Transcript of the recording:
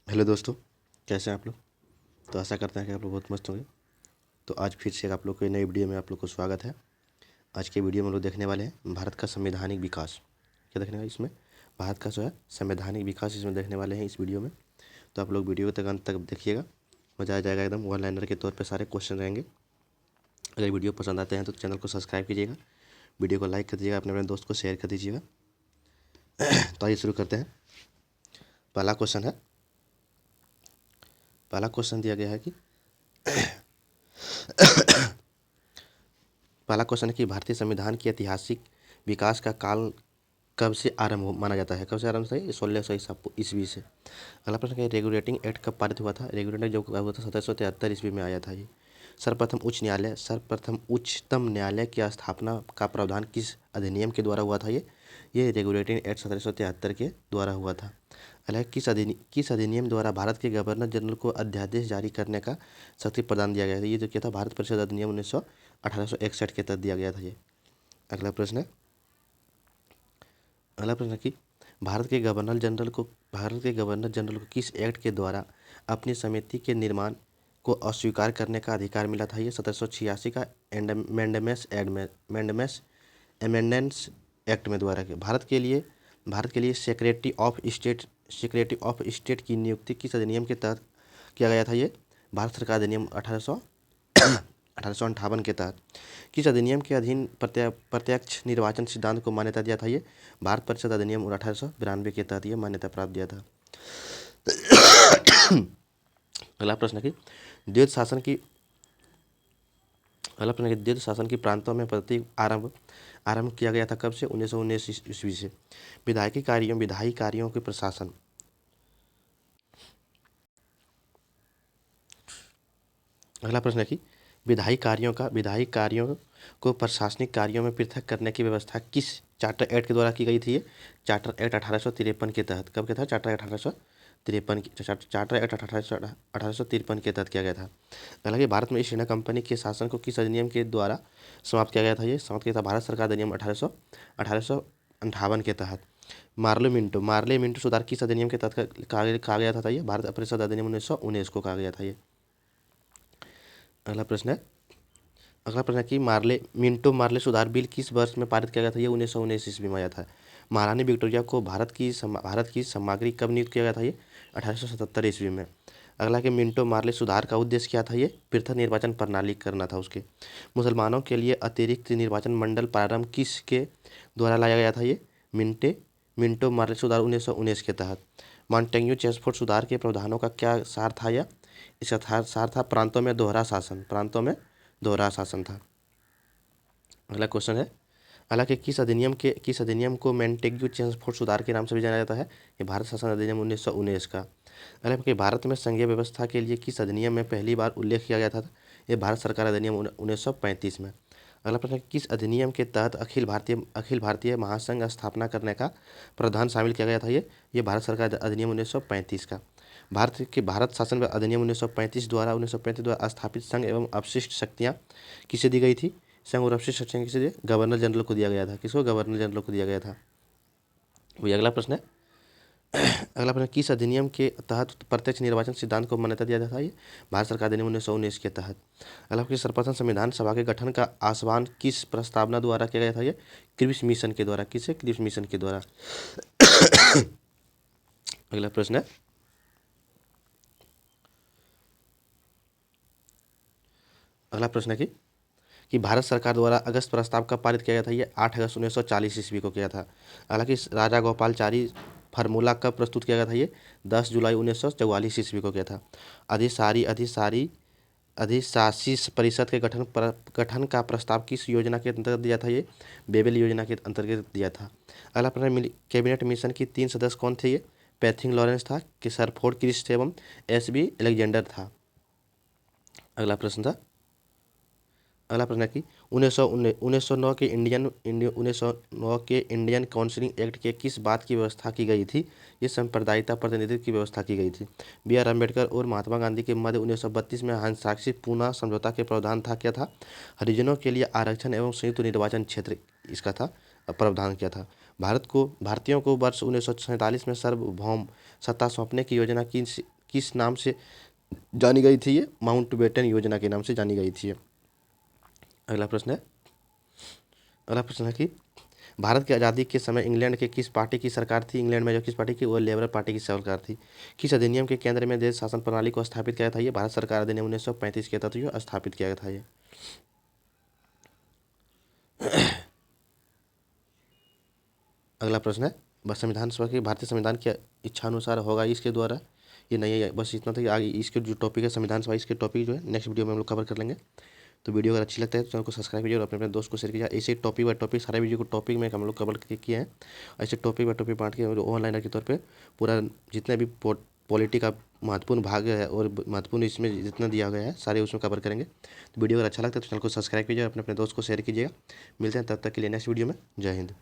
Hello दोस्तों, कैसे हैं आप लोग। तो आशा करते हैं कि आप लोग बहुत मस्त होंगे। तो आज फिर से आप लोग को नई वीडियो में आप लोग को स्वागत है। आज के वीडियो में हम लोग देखने वाले हैं भारत का संवैधानिक विकास। क्या देखने वाले इसमें भारत का जो है संवैधानिक विकास इसमें देखने वाले हैं इस वीडियो में। तो आप लोग वीडियो तक अंत तक देखिएगा, मज़ा आ जाएगा एकदम। वन लाइनर के तौर पर सारे क्वेश्चन रहेंगे। अगर वीडियो पसंद आते हैं तो चैनल को सब्सक्राइब कीजिएगा, वीडियो को लाइक कर दीजिएगा, अपने अपने दोस्त को शेयर कर दीजिएगा। तो आइए शुरू करते हैं। पहला क्वेश्चन है, पहला क्वेश्चन दिया गया है कि पहला क्वेश्चन है कि भारतीय संविधान की ऐतिहासिक विकास का काल कब से माना जाता है। कब से आरंभ से? 1600 ईस्वी से। अगला प्रश्न है, रेगुलेटिंग एक्ट कब पारित हुआ था। रेगुलेटिंग जो हुआ था 1773 ईस्वी में आया था ये। सर्वप्रथम उच्चतम न्यायालय की स्थापना का प्रावधान किस अधिनियम के द्वारा हुआ था ये रेगुलेटिंग एक्ट 1773 के द्वारा हुआ था। अगला, किस अधिनियम द्वारा भारत के गवर्नर जनरल को अध्यादेश जारी करने का शक्ति प्रदान दिया गया था। ये जो क्या था, भारत परिषद अधिनियम 1861 के तहत दिया गया था ये। अगला प्रश्न है, कि भारत के गवर्नर जनरल को किस एक्ट के द्वारा अपनी समिति के निर्माण को अस्वीकार करने का अधिकार मिला था। ये 1786 का एमेंडमेंट्स एक्ट में द्वारा के भारत के लिए सेक्रेटरी ऑफ स्टेट की नियुक्ति किस अधिनियम के तहत किया गया था। ये भारत सरकार अधिनियम 1858 के तहत। किस अधिनियम के अधीन प्रत्यक्ष निर्वाचन सिद्धांत को मान्यता दिया था। ये भारत परिषद अधिनियम 1892 के तहत ये मान्यता प्राप्त दिया था। अगला प्रश्न की द्वैध शासन की प्रांतों में प्रतीक आरंभ किया गया था कब से? 1919 ईस्वी से। विधायी कार्यों के प्रशासन। अगला प्रश्न है कि विधायी कार्यों को प्रशासनिक कार्यों में पृथक करने की व्यवस्था किस चार्टर एक्ट के द्वारा की गई थी। ये चार्टर एक्ट 1853 के तहत। कब के था? चार्टर एक्ट 1853 के तहत किया गया था। हालांकि भारत में ईस्ट इंडिया कंपनी के शासन को किस अधिनियम के द्वारा समाप्त किया गया था। ये समाप्त किया था भारत सरकार अधिनियम 1858 के तहत। मार्ले मिंटो सुधार किस अधिनियम के तहत कहा गया था। ये भारत परिषद अधिनियम 1919 को कहा गया था ये। अगला प्रश्न है कि मार्ले सुधार बिल किस वर्ष में पारित किया गया था। ये 1919 ईस्वी में आया था। महारानी विक्टोरिया को भारत की सामग्री कब नियुक्त किया गया था। ये 1877 ईस्वी में। अगला कि मिंटो मार्ले सुधार का उद्देश्य क्या था। ये पृथक निर्वाचन प्रणाली करना था उसके। मुसलमानों के लिए अतिरिक्त निर्वाचन मंडल प्रारंभ किस के द्वारा लाया गया था। ये मिंटो मार्ले सुधार 1919 के तहत। मॉन्टेग्यू चेम्सफोर्ड सुधार के प्रावधानों का क्या सार था। यह इसका सार था प्रांतों में दोहरा शासन था। अगला क्वेश्चन है, हालांकि किस अधिनियम को मॉन्टेग्यू चेम्सफोर्ड सुधार के नाम से भी जाना जाता है। ये भारत शासन अधिनियम 1919 का। हालांकि भारत में संघीय व्यवस्था के लिए किस अधिनियम में पहली बार उल्लेख किया गया था। ये भारत सरकार अधिनियम 1935 में। अगला प्रश्न है, किस अधिनियम के तहत अखिल भारतीय महासंघ स्थापना करने का प्रावधान शामिल किया गया था। ये भारत सरकार अधिनियम 1935 का। भारत शासन अधिनियम 1935 द्वारा स्थापित संघ एवं अपशिष्ट शक्तियाँ किसे दी गई थी। संघ और अपशिष्ट शक्तियाँ किसे दी? गवर्नर जनरल को दिया गया था। किसको? गवर्नर जनरल को दिया गया था। वही अगला प्रश्न है, किस अधिनियम के तहत प्रत्यक्ष निर्वाचन सिद्धांत को मान्यता दिया जाता है। ये भारत सरकार अधिनियम 1919 के तहत। अगला कि सर्वप्रथम संविधान सभा के गठन का आह्वान किस प्रस्तावना द्वारा किया गया था। ये क्रिप्स मिशन के द्वारा। किसे? क्रिप्स मिशन के द्वारा। अगला प्रश्न है, कि भारत सरकार द्वारा अगस्त प्रस्ताव कब पारित किया गया था। ये 8 अगस्त 1940 ईस्वी को किया था। हालांकि राजा गोपालचारी फार्मूला कब प्रस्तुत किया गया था। ये 10 जुलाई 1944 ईस्वी को किया था। अधिशासी परिषद के गठन का प्रस्ताव किस योजना के अंतर्गत दिया था। ये बेबेल योजना के अंतर्गत दिया था। अगला प्रश्न, कैबिनेट मिशन की 3 सदस्य कौन थे। ये पैथिंग लॉरेंस था, किसरफोर्ड क्रिस्ट एवं SB अलेक्जेंडर था। अगला प्रश्न है कि 1909 के इंडियन काउंसिलिंग एक्ट के किस बात की व्यवस्था की गई थी। ये सांप्रदायिकता प्रतिनिधित्व की व्यवस्था की गई थी। BR अम्बेडकर और महात्मा गांधी के मध्य 1932 में हस्ताक्षरित पूना समझौता के प्रावधान था। क्या था? हरिजनों के लिए आरक्षण एवं संयुक्त निर्वाचन क्षेत्र इसका था प्रावधान किया था। भारतीयों को वर्ष 1947 में सार्वभौम सत्ता सौंपने की योजना किस नाम से जानी गई थी? ये माउंटबेटन योजना के नाम से जानी गई थी। अगला प्रश्न है कि भारत की आज़ादी के समय इंग्लैंड के किस पार्टी की सरकार थी? इंग्लैंड में जो किस पार्टी की, वो लेबर पार्टी की सरकार थी। किस अधिनियम के केंद्र में देश शासन प्रणाली को स्थापित किया था? ये भारत सरकार अधिनियम 1935 के तहत जो स्थापित किया था ये। अगला प्रश्न है संविधान सभा की भारतीय संविधान की इच्छानुसार होगा इसके द्वारा? ये नहीं है, बस इतना था कि आगे इसके जो टॉपिक है संविधान सभा, इसके टॉपिक जो है नेक्स्ट वीडियो में हम लोग कवर कर लेंगे। तो वीडियो अगर अच्छी लगता है तो चैनल को सब्सक्राइब कीजिए और अपने दोस्त को शेयर कीजिए। ऐसे टॉपिक बाय टॉपिक सारे वीडियो को टॉपिक में हम लोग कवर किए हैं। ऐसे टॉपिक बाय टॉपिक बांट के ऑनलाइनर के तौर पे पूरा जितने भी पॉलिटी का महत्वपूर्ण भाग है और महत्वपूर्ण इसमें जितना दिया गया है सारे उसमें कवर करेंगे। तो वीडियो अगर अच्छा लगता है तो चैनल को सब्सक्राइब कीजिए और अपने दोस्त को शेयर कीजिएगा। मिलते हैं तब तक के लिए नेक्स्ट वीडियो में। जय हिंद।